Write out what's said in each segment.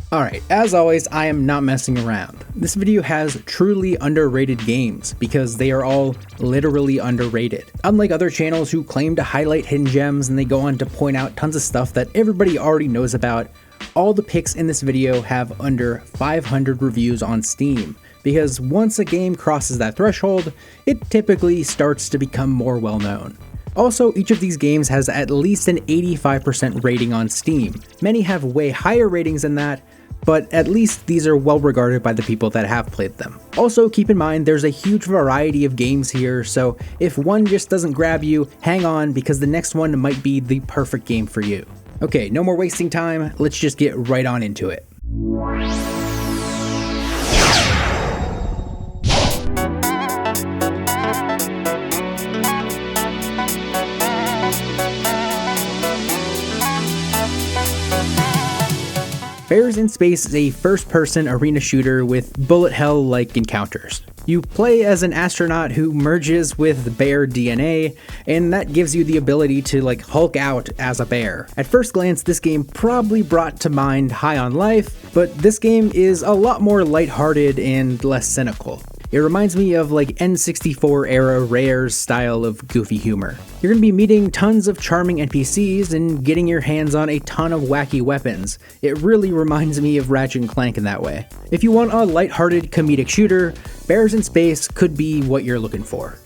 Alright, as always, I am not messing around. This video has truly underrated games, because they are all literally underrated. Unlike other channels who claim to highlight hidden gems and they go on to point out tons of stuff that everybody already knows about, all the picks in this video have under 500 reviews on Steam, because once a game crosses that threshold, it typically starts to become more well known. Also, each of these games has at least an 85% rating on Steam. Many have way higher ratings than that, but at least these are well regarded by the people that have played them. Also, keep in mind there's a huge variety of games here, so if one just doesn't grab you, hang on because the next one might be the perfect game for you. Okay, no more wasting time, let's just get right on into it. Bears in Space is a first-person arena shooter with bullet hell-like encounters. You play as an astronaut who merges with bear DNA, and that gives you the ability to Hulk out as a bear. At first glance, this game probably brought to mind High on Life, but this game is a lot more lighthearted and less cynical. It reminds me of N64 era Rare's style of goofy humor. You're going to be meeting tons of charming NPCs and getting your hands on a ton of wacky weapons. It really reminds me of Ratchet & Clank in that way. If you want a lighthearted comedic shooter, Bears in Space could be what you're looking for.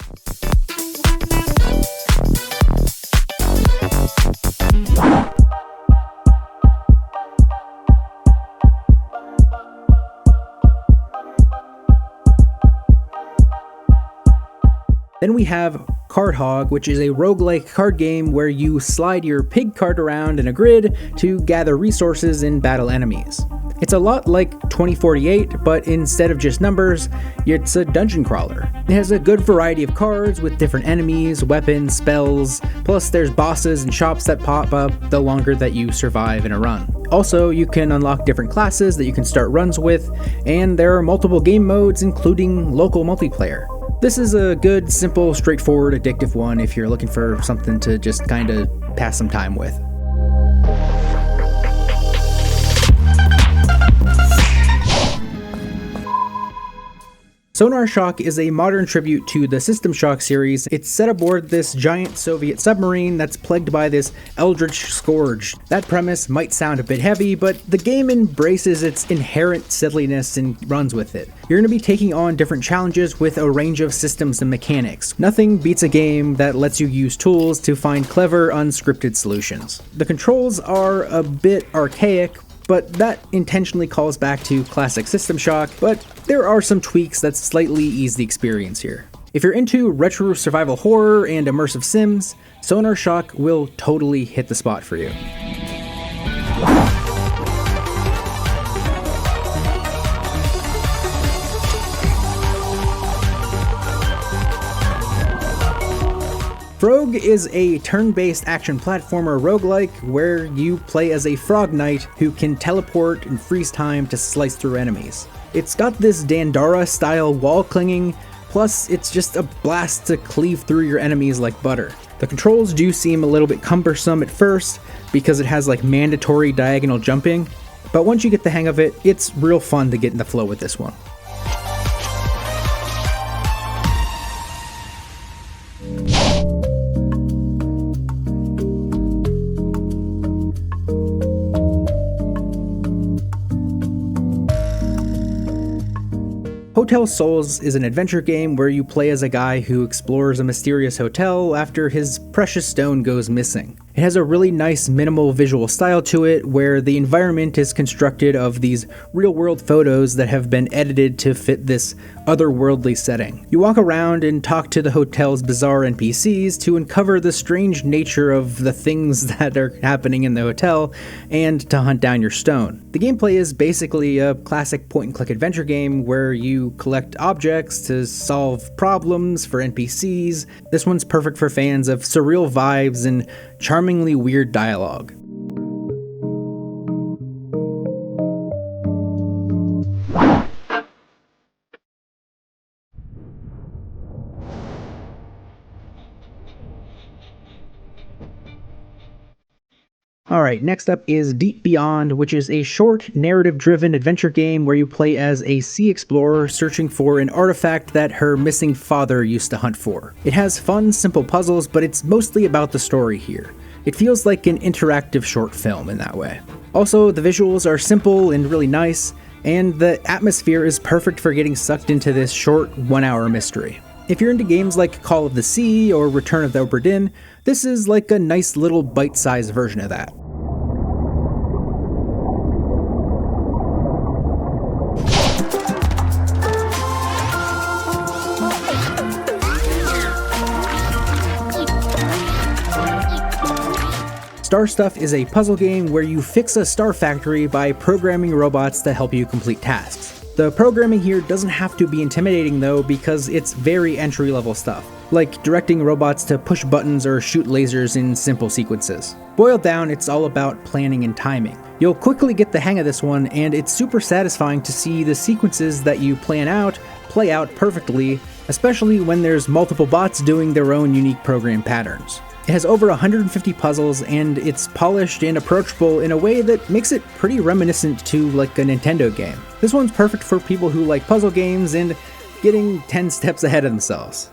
Then we have Card Hog, which is a roguelike card game where you slide your pig card around in a grid to gather resources and battle enemies. It's a lot like 2048, but instead of just numbers, it's a dungeon crawler. It has a good variety of cards with different enemies, weapons, spells, plus there's bosses and shops that pop up the longer that you survive in a run. Also, you can unlock different classes that you can start runs with, and there are multiple game modes including local multiplayer. This is a good, simple, straightforward, addictive one if you're looking for something to just kinda pass some time with. Sonar Shock is a modern tribute to the System Shock series. It's set aboard this giant Soviet submarine that's plagued by this eldritch scourge. That premise might sound a bit heavy, but the game embraces its inherent silliness and runs with it. You're going to be taking on different challenges with a range of systems and mechanics. Nothing beats a game that lets you use tools to find clever, unscripted solutions. The controls are a bit archaic, but that intentionally calls back to classic System Shock, but there are some tweaks that slightly ease the experience here. If you're into retro survival horror and immersive sims, Sonar Shock will totally hit the spot for you. Frogue is a turn-based action platformer roguelike where you play as a frog knight who can teleport and freeze time to slice through enemies. It's got this Dandara-style wall clinging, plus it's just a blast to cleave through your enemies like butter. The controls do seem a little bit cumbersome at first because it has mandatory diagonal jumping, but once you get the hang of it, it's real fun to get in the flow with this one. Hotel Sowls is an adventure game where you play as a guy who explores a mysterious hotel after his precious stone goes missing. It has a really nice minimal visual style to it where the environment is constructed of these real-world photos that have been edited to fit this otherworldly setting. You walk around and talk to the hotel's bizarre NPCs to uncover the strange nature of the things that are happening in the hotel and to hunt down your stone. The gameplay is basically a classic point-and-click adventure game where you collect objects to solve problems for NPCs. This one's perfect for fans of surreal vibes and charmingly weird dialogue. Alright, Alright, next up is Deep Beyond, which is a short, narrative-driven adventure game where you play as a sea explorer searching for an artifact that her missing father used to hunt for. It has fun, simple puzzles, but it's mostly about the story here. It feels like an interactive short film in that way. Also, the visuals are simple and really nice, and the atmosphere is perfect for getting sucked into this short, 1-hour mystery. If you're into games like Call of the Sea or Return of the Obra Dinn, this is like a nice little bite-sized version of that. Star Stuff is a puzzle game where you fix a star factory by programming robots to help you complete tasks. The programming here doesn't have to be intimidating though, because it's very entry-level stuff, like directing robots to push buttons or shoot lasers in simple sequences. Boiled down, it's all about planning and timing. You'll quickly get the hang of this one, and it's super satisfying to see the sequences that you plan out play out perfectly, especially when there's multiple bots doing their own unique program patterns. It has over 150 puzzles, and it's polished and approachable in a way that makes it pretty reminiscent to like a Nintendo game. This one's perfect for people who like puzzle games and getting 10 steps ahead of themselves.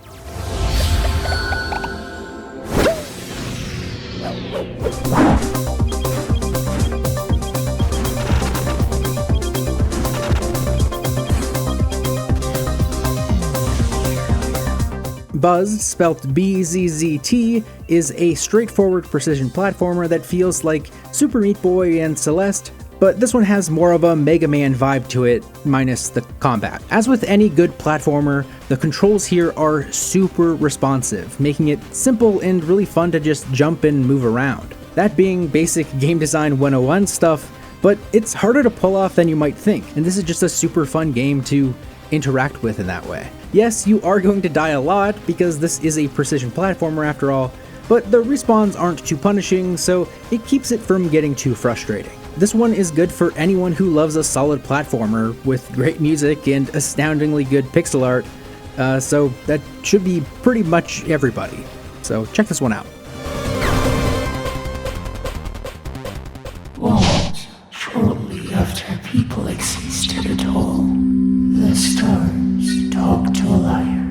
Buzz, spelt BZZZT, is a straightforward precision platformer that feels like Super Meat Boy and Celeste, but this one has more of a Mega Man vibe to it, minus the combat. As with any good platformer, the controls here are super responsive, making it simple and really fun to just jump and move around. That being basic game design 101 stuff, but it's harder to pull off than you might think, and this is just a super fun game to interact with in that way. Yes, you are going to die a lot, because this is a precision platformer after all, but the respawns aren't too punishing, so it keeps it from getting too frustrating. This one is good for anyone who loves a solid platformer with great music and astoundingly good pixel art, so that should be pretty much everybody. So check this one out. What? Shortly after people existed at all, the stars talk to a liar.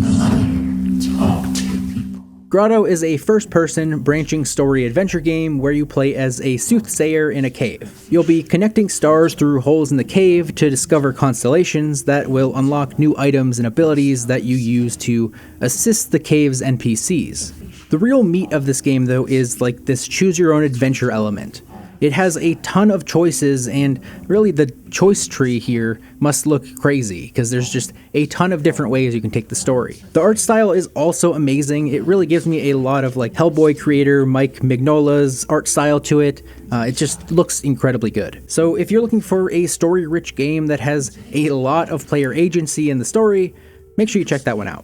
The liar talk to people. Grotto is a first-person, branching story adventure game where you play as a soothsayer in a cave. You'll be connecting stars through holes in the cave to discover constellations that will unlock new items and abilities that you use to assist the cave's NPCs. The real meat of this game, though, is like this choose-your-own-adventure element. It has a ton of choices, and really the choice tree here must look crazy, because there's just a ton of different ways you can take the story. The art style is also amazing. It really gives me a lot of like Hellboy creator Mike Mignola's art style to it. It just looks incredibly good. So if you're looking for a story-rich game that has a lot of player agency in the story, make sure you check that one out.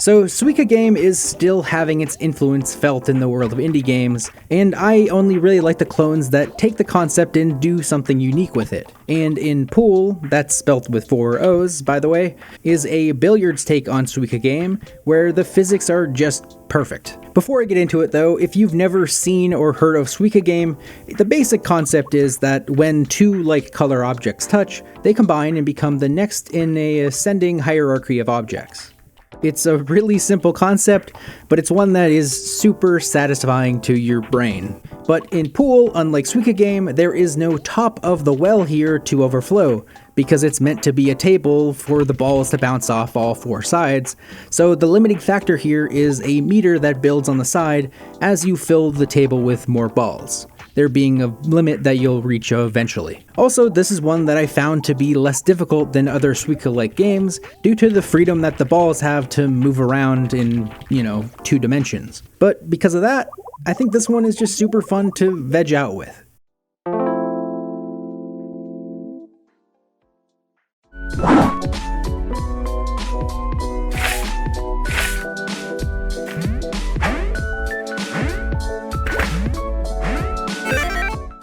So Suika Game is still having its influence felt in the world of indie games, and I only really like the clones that take the concept and do something unique with it. And in POOOOL, that's spelt with 4 O's by the way, is a billiards take on Suika Game, where the physics are just perfect. Before I get into it though, if you've never seen or heard of Suika Game, the basic concept is that when two like color objects touch, they combine and become the next in a ascending hierarchy of objects. It's a really simple concept, but it's one that is super satisfying to your brain. But in POOOOL, unlike Suika Game, there is no top of the well here to overflow, because it's meant to be a table for the balls to bounce off all 4 sides, so the limiting factor here is a meter that builds on the side as you fill the table with more balls, there being a limit that you'll reach eventually. Also, this is one that I found to be less difficult than other Suika-like games due to the freedom that the balls have to move around in, 2 dimensions. But because of that, I think this one is just super fun to veg out with.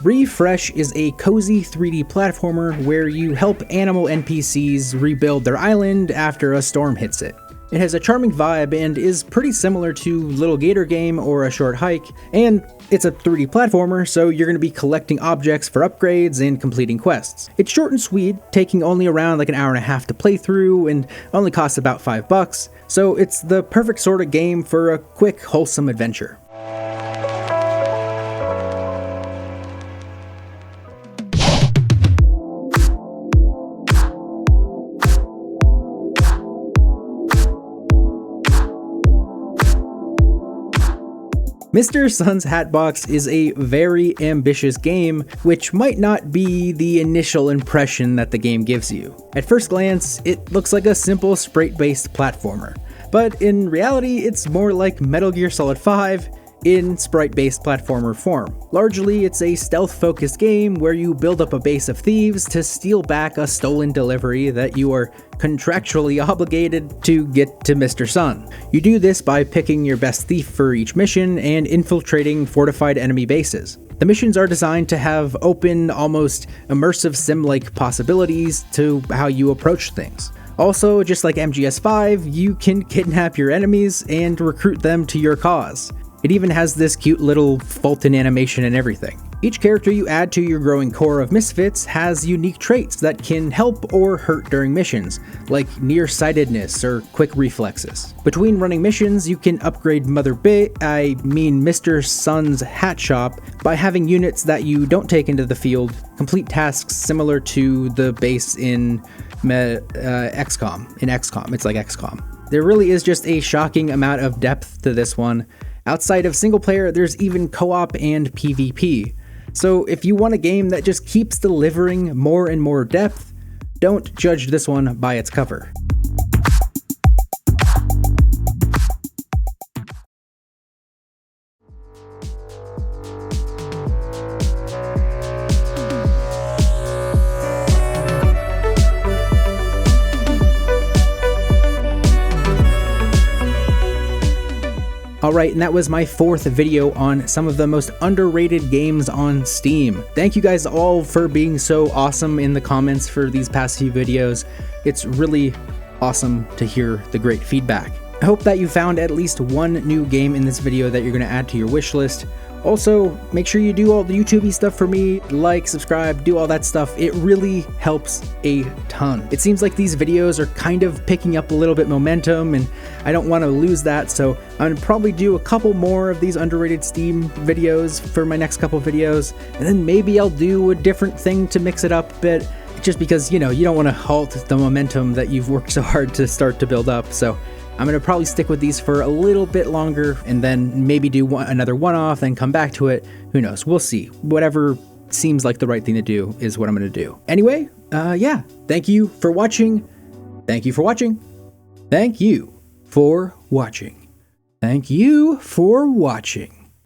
Refresh is a cozy 3D platformer where you help animal NPCs rebuild their island after a storm hits it. It has a charming vibe and is pretty similar to Little Gator Game or A Short Hike, and it's a 3D platformer, so you're going to be collecting objects for upgrades and completing quests. It's short and sweet, taking only around like an hour and a half to play through and only costs about $5, so it's the perfect sort of game for a quick, wholesome adventure. Mr. Suns Hatbox is a very ambitious game, which might not be the initial impression that the game gives you. At first glance, it looks like a simple sprite-based platformer, but in reality, it's more like Metal Gear Solid 5 in sprite-based platformer form. Largely, it's a stealth-focused game where you build up a base of thieves to steal back a stolen delivery that you are contractually obligated to get to Mr. Sun. You do this by picking your best thief for each mission and infiltrating fortified enemy bases. The missions are designed to have open, almost immersive sim-like possibilities to how you approach things. Also, just like MGS5, you can kidnap your enemies and recruit them to your cause. It even has this cute little Fulton animation and everything. Each character you add to your growing core of misfits has unique traits that can help or hurt during missions, like nearsightedness or quick reflexes. Between running missions, you can upgrade Mr. Sun's Hat Shop by having units that you don't take into the field complete tasks similar to the base in XCOM. In XCOM, it's like XCOM. There really is just a shocking amount of depth to this one. Outside of single player, there's even co-op and PvP. So if you want a game that just keeps delivering more and more depth, don't judge this one by its cover. Alright, and that was my 4th video on some of the most underrated games on Steam. Thank you guys all for being so awesome in the comments for these past few videos. It's really awesome to hear the great feedback. I hope that you found at least one new game in this video that you're going to add to your wish list. Also, make sure you do all the YouTube-y stuff for me, like, subscribe, do all that stuff. It really helps a ton. It seems like these videos are kind of picking up a little bit momentum, and I don't want to lose that, so I'm going to probably do a couple more of these underrated Steam videos for my next couple videos, and then maybe I'll do a different thing to mix it up a bit, just because, you know, you don't want to halt the momentum that you've worked so hard to start to build up, so I'm going to probably stick with these for a little bit longer and then maybe do another one-off and come back to it. Who knows? We'll see. Whatever seems like the right thing to do is what I'm going to do. Anyway, yeah. Thank you for watching. Thank you for watching. Thank you for watching. Thank you for watching.